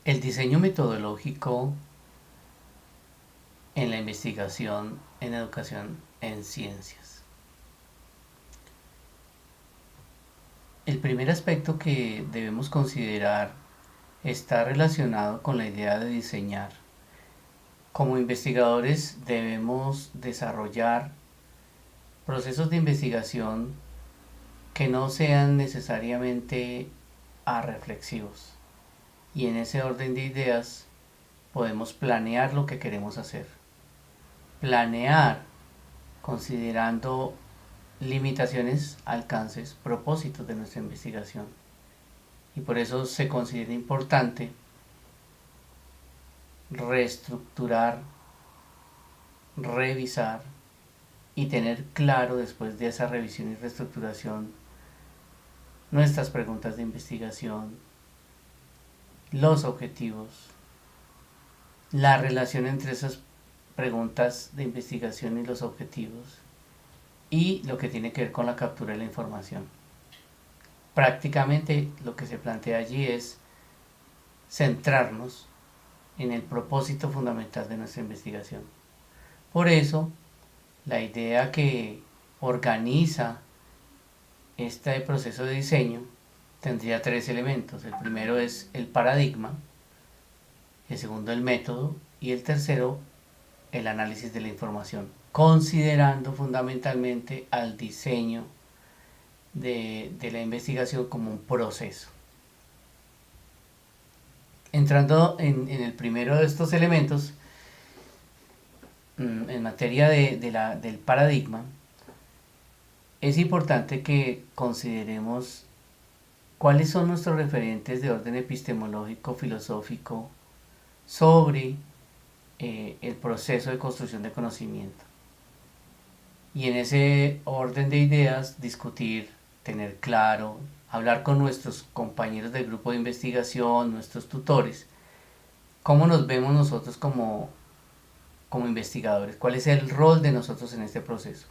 El diseño metodológico en la investigación en educación en ciencias. El primer aspecto que debemos considerar está relacionado con la idea de diseñar. Como investigadores debemos desarrollar procesos de investigación que no sean necesariamente reflexivos. Y en ese orden de ideas podemos planear lo que queremos hacer. Planear considerando limitaciones, alcances, propósitos de nuestra investigación. Y por eso se considera importante reestructurar, revisar y tener claro después de esa revisión y reestructuración nuestras preguntas de investigación, los objetivos, la relación entre esas preguntas de investigación y los objetivos y lo que tiene que ver con la captura de la información. Prácticamente lo que se plantea allí es centrarnos en el propósito fundamental de nuestra investigación. Por eso, la idea que organiza este proceso de diseño tendría tres elementos. El primero es el paradigma, el segundo el método y el tercero el análisis de la información, considerando fundamentalmente al diseño de la investigación como un proceso. Entrando en el primero de estos elementos, en materia del paradigma, es importante que consideremos cuáles son nuestros referentes de orden epistemológico, filosófico, sobre el proceso de construcción de conocimiento. Y en ese orden de ideas, discutir, tener claro, hablar con nuestros compañeros del grupo de investigación, nuestros tutores, cómo nos vemos nosotros como investigadores, cuál es el rol de nosotros en este proceso.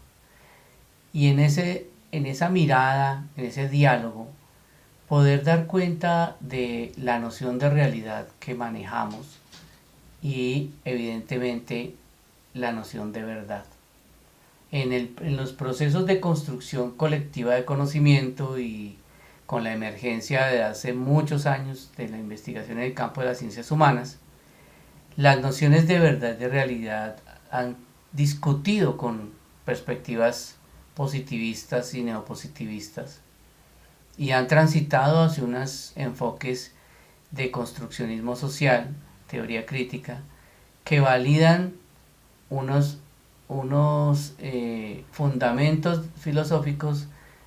Y en esa mirada, en ese diálogo, poder dar cuenta de la noción de realidad que manejamos y evidentemente la noción de verdad. En los procesos de construcción colectiva de conocimiento y con la emergencia de hace muchos años de la investigación en el campo de las ciencias humanas, las nociones de verdad y de realidad han discutido con perspectivas positivistas y neopositivistas y han transitado hacia unos enfoques de construccionismo social, teoría crítica, que validan unos fundamentos filosóficos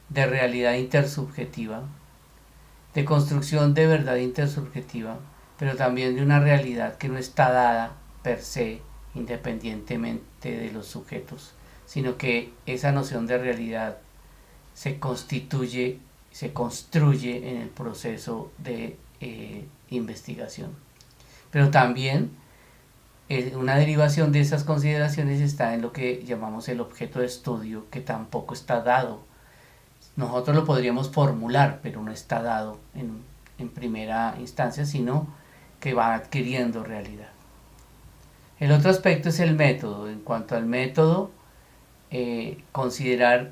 de realidad intersubjetiva, de construcción de verdad intersubjetiva, pero también de una realidad que no está dada per se, independientemente de los sujetos, sino que esa noción de realidad se constituye, se construye en el proceso de investigación. Pero también una derivación de esas consideraciones está en lo que llamamos el objeto de estudio, que tampoco está dado. Nosotros lo podríamos formular, pero no está dado en primera instancia, sino que va adquiriendo realidad. El otro aspecto es el método. En cuanto al método, considerar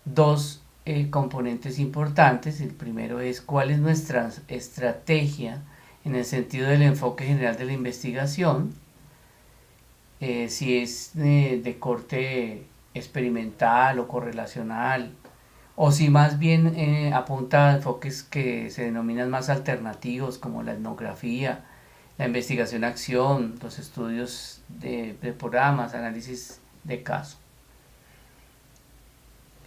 dos componentes importantes. El primero es cuál es nuestra estrategia en el sentido del enfoque general de la investigación, si es de corte experimental o correlacional, o si más bien apunta a enfoques que se denominan más alternativos, como la etnografía, la investigación-acción, los estudios de programas, análisis de caso.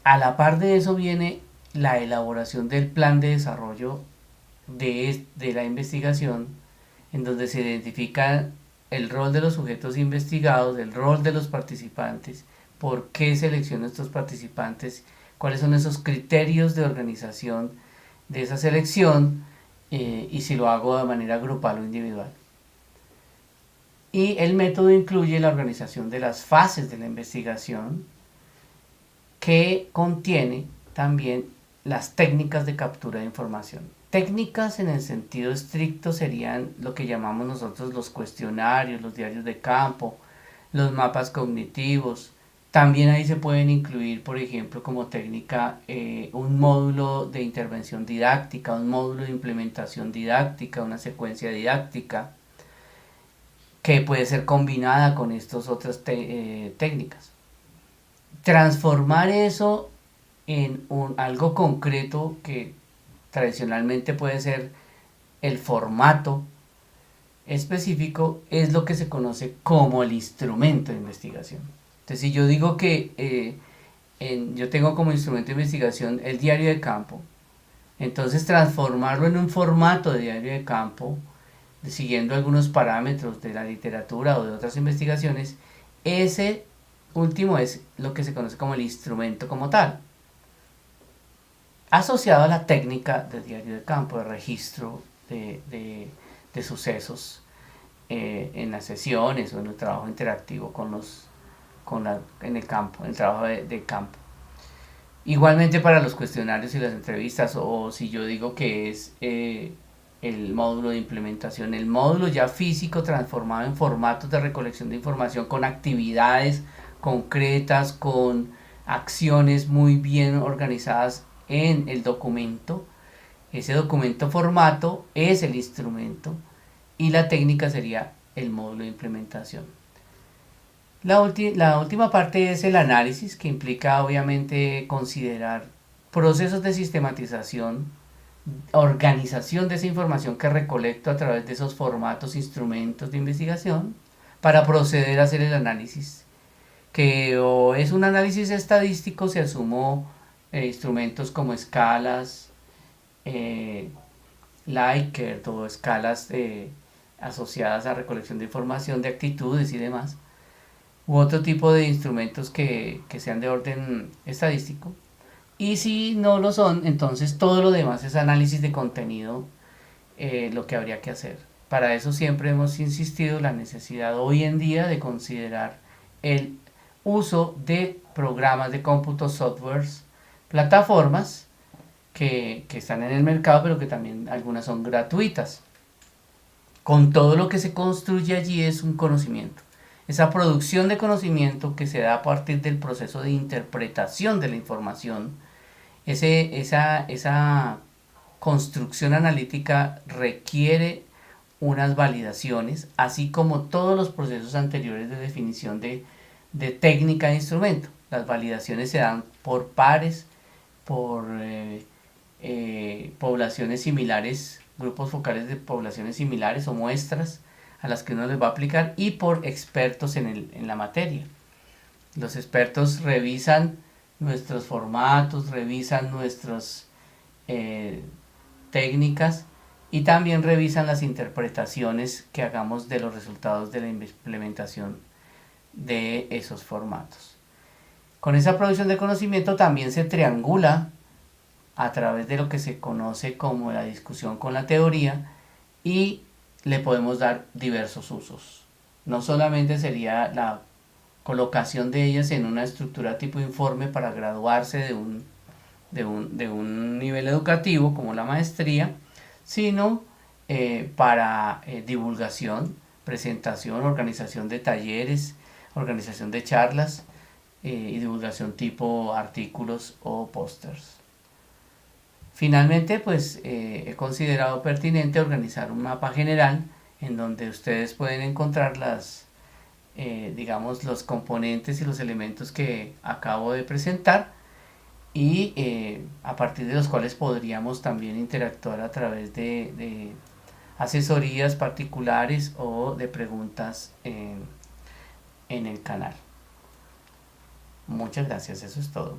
A la par de eso viene la elaboración del plan de desarrollo de la investigación, en donde se identifica el rol de los sujetos investigados, el rol de los participantes, por qué selecciono estos participantes, cuáles son esos criterios de organización de esa selección y si lo hago de manera grupal o individual. Y el método incluye la organización de las fases de la investigación, que contiene también las técnicas de captura de información. técnicas en el sentido estricto serían lo que llamamos nosotros los cuestionarios, los diarios de campo, los mapas cognitivos. También ahí se pueden incluir, por ejemplo, como técnica un módulo de intervención didáctica, un módulo de implementación didáctica, una secuencia didáctica que puede ser combinada con estas otras técnicas. Transformar eso en algo concreto que tradicionalmente puede ser el formato específico es lo que se conoce como el instrumento de investigación. Entonces, si yo digo que yo tengo como instrumento de investigación el diario de campo, entonces transformarlo en un formato de diario de campo, siguiendo algunos parámetros de la literatura o de otras investigaciones, ese último es lo que se conoce como el instrumento como tal, asociado a la técnica de diario de campo, de registro de sucesos en las sesiones o en el trabajo interactivo en el campo, en el trabajo de campo. Igualmente para los cuestionarios y las entrevistas, o si yo digo que es el módulo de implementación, el módulo ya físico transformado en formatos de recolección de información con actividades concretas, con acciones muy bien organizadas en el documento. Ese documento formato es el instrumento y la técnica sería el módulo de implementación. La última parte es el análisis, que implica obviamente considerar procesos de sistematización, organización de esa información que recolecto a través de esos formatos, instrumentos de investigación, para proceder a hacer el análisis, que o es un análisis estadístico si asumo instrumentos como escalas, Likert o escalas asociadas a recolección de información de actitudes y demás, u otro tipo de instrumentos que sean de orden estadístico. Y si no lo son, entonces todo lo demás es análisis de contenido, lo que habría que hacer. Para eso siempre hemos insistido en la necesidad hoy en día de considerar el uso de programas de cómputo, softwares, plataformas que están en el mercado, pero que también algunas son gratuitas. Con todo lo que se construye allí es un conocimiento. Esa producción de conocimiento que se da a partir del proceso de interpretación de la información, esa construcción analítica requiere unas validaciones, así como todos los procesos anteriores de definición de técnica de instrumento. Las validaciones se dan por pares, por poblaciones similares, grupos focales de poblaciones similares o muestras a las que uno les va a aplicar, y por expertos en la materia. Los expertos revisan nuestros formatos, revisan nuestras técnicas y también revisan las interpretaciones que hagamos de los resultados de la implementación de esos formatos. Con esa producción de conocimiento también se triangula a través de lo que se conoce como la discusión con la teoría y le podemos dar diversos usos. No solamente sería la colocación de ellas en una estructura tipo informe para graduarse de un nivel educativo como la maestría, sino para divulgación, presentación, organización de talleres, organización de charlas y divulgación tipo artículos o pósters. Finalmente, pues he considerado pertinente organizar un mapa general en donde ustedes pueden encontrar digamos, los componentes y los elementos que acabo de presentar y a partir de los cuales podríamos también interactuar a través de asesorías particulares o de preguntas en el canal. Muchas gracias, eso es todo.